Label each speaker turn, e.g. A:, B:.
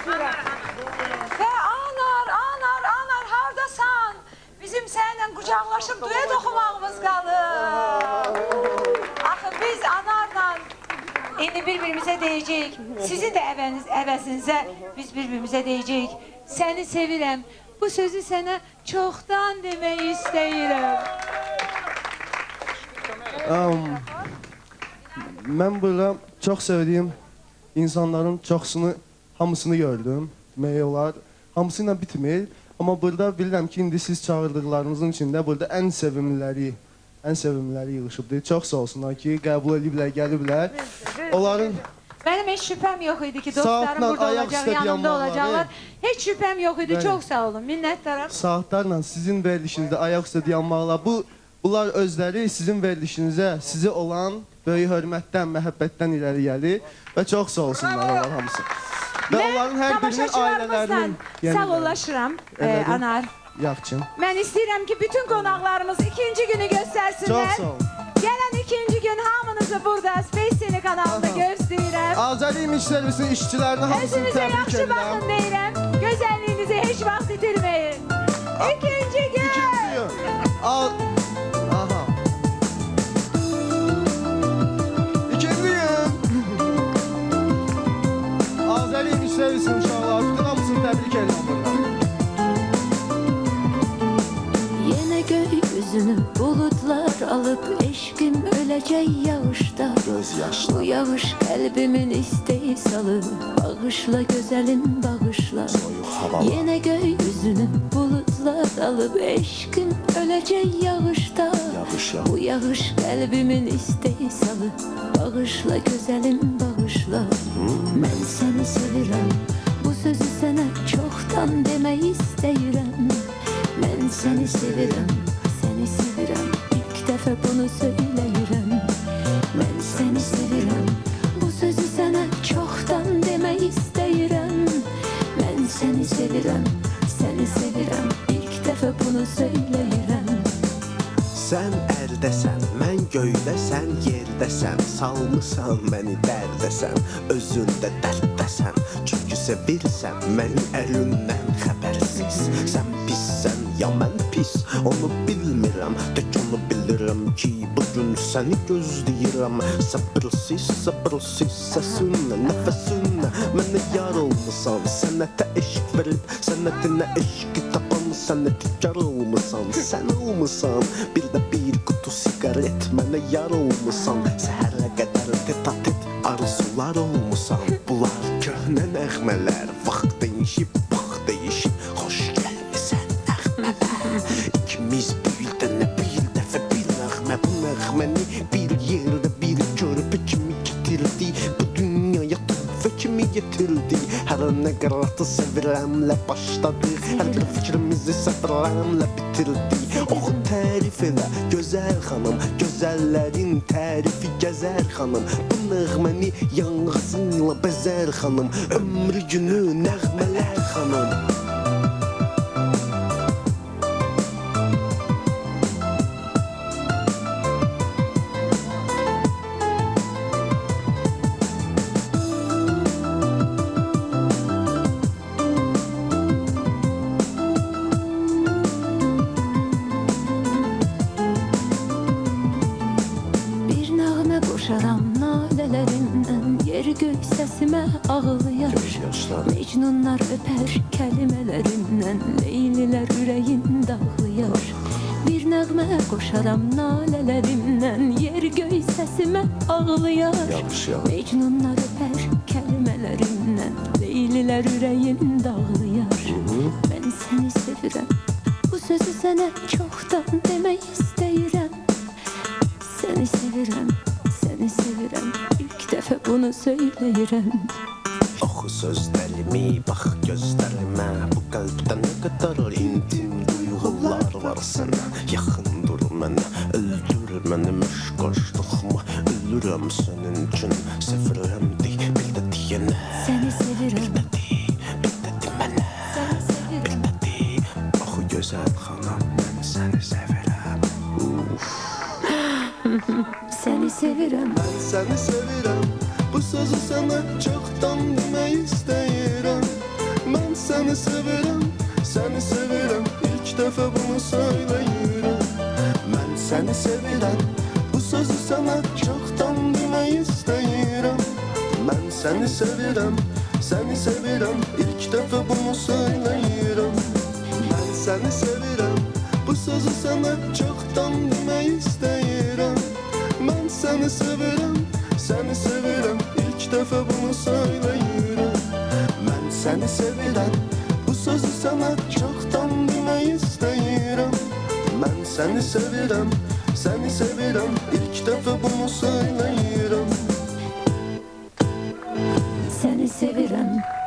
A: Və anar, hardasan? Bizim səninlə qucaqlaşıb duet oxumağımız qalır. Axı biz anarla indi bir-birimizə deyəcəyik. Sizin də əvəzinizə biz bir-birimizə deyəcəyik. Səni sevirəm. Bu sözü sənə çoxdan demək istəyirəm.
B: Mən burada çox sevdiyim insanların hamısını gördüm. Demək olar, hamısı ilə bitmir. Amma burada bilirəm ki, indi siz çağırdıqlarınızın içində burada ən sevimliləri yığışıbdır. Çox sağ olsunlar ki, qəbul ediblər, gəliblər. Onların...
A: Mənim heç şübhəm yox idi ki, dostlarım burada olacaq, yanımda olacaqlar. Heç şübhəm yox idi, çox sağ olun, minnətdarım.
B: Saatlarla sizin verilişinizdə ayaq üstə dayanmaqla, bunlar özləri sizin verilişinizə, sizi olan böyük hörmətdən, məhəbbətdən irəli gəlir və çox sağ olsunlar onlar hamısı. Və onların hər birinin ailələrinin...
A: Sağollaşıram, Anar.
B: Yaxçın.
A: Mən istəyirəm ki, bütün qonaqlarımız ikinci günü göstərsinlər.
B: Çox sağ olun.
A: Gələn ikinci gün hamınızı burada Space Seni kanalında gözləyirəm.
B: Azəri İmage Servisin işçilərini hamısını təbrik edirəm.
A: Özünüzə yaxşı baxın deyirəm. Gözəlliğinizi heç vaxt itirməyin. İkinci gün.
B: İkinci gün. Aha. İkinci gün. Azəri İmage Servisin uşaqlar. Bütün hamısını təbrik edirəm burada.
C: Yenə gökyüzünü bulutlar alıp eşkim ölecek yağışta. Bu yağış kalbimin isteği salı. Bağışla güzelim bağışla. Yine gökyüzünü bulutlar alıp eşkim ölecek yağışta. Bu yağış kalbimin isteği salı. Bağışla güzelim bağışla. Ben seni sevirəm. Bu sözü sana çoktan demeyi istəyirəm. Ben seni sevirəm. Seni sevirəm. İlk defa bunu söyləyirəm. Ben seni sevirəm. Bu sözü sana çoktan demək istəyirəm. Ben seni sevirəm. Seni sevirəm. İlk defa bunu söyləyirəm.
D: Sən ərdəsən, mən göydəsən, yerdəsən. Salmısan məni dərdəsən, özündə dərddəsən. Çünki sevirsən məni əlindən xəbərsiz. Sən pissən, ya mən pis, onu bilmirəm. Tək onu bilirəm ki, bugün səni gözləyirəm. Sabırsız səsinlə, nəfəsinlə mənə yar olmusan. Sənətə eşq verib, sənətinə eşqi tapan. Sənət kar olmusan, sən olmusan. Bir də bir kutu sigaret mənə yar olmusan. Səhərə qədər tet-a-tet arzular olmusan. Bunlar köhnə nəğmələr, vaxt dəyişib, vaxt dəyişib. Xoş gəlmisən nəğmələr. İkimiz bir dəfə bir nəğmə. Bu nəğməni bir yerdə bir körpə kimi getirdi. Bu dünyaya tüfə kimi getirdi. Hər nə qıratı sevirəmlə başladı. Hər bir fikrimizi səfirləmlə bitirdi. Oxu tərif elə, gözəl xanım. Gözəllərin tərifi gəzər xanım. Bu nəğməni yanğısınla bəzər xanım. Ömrü günü nəğmələr xanım.
C: Səsimə ağlayar. Mecnunlar öpər kəlimələrindən. Leylilər ürəyin dağlayar. Bir nəğmə qoşaram nalələrimdən. Yer göy səsimə ağlayar. Mecnunlar öpər kəlimələrimdən. Leylilər ürəyin dağlayar. Mən səni sevirəm. Bu sözü sənə çoxdan demək istəyirəm. Səni sevirəm. Səni sevirəm. İlk dəfə bunu söyləyirəm.
D: Oxu sözlərimi, bax gözlərimə. Bu qəlbdə nə qədər intim duyğular var sənə. Yaxın dur mənə, öldür məni məşqaşlıqma. Ölürəm sənin üçün, sevirəm deyil, bil də deyənə.
C: Səni sevirəm.
D: Bil də de mənə.
C: Səni sevirəm.
D: Bil də de, oxu gözəl xanım, mən səni sevirəm.
C: Səni sevirəm.
B: Mən səni sevirəm. Bu sözü sənə çoxdan demək istəyirəm. seni sevirəm, səni sevirəm. İlk dəfə bunu söyləyirəm. Mən səni sevirəm, bu sözü sənə çoxdan demək istəyirəm. Mən səni sevirəm, səni sevirəm. İlk dəfə bunu söyləyirəm. Mən səni sevirəm, bu sözü sənə çoxdan demək istəyirəm. Mən səni sevirəm, səni sevirəm. İlk dəfə bunu söyləyirəm. Mən səni sevirəm, bu sözü sənə çoxdan demək istəyirəm. Mən səni sevirəm, səni sevirəm. İlk dəfə bunu söyləyirəm.
C: Seni sevirəm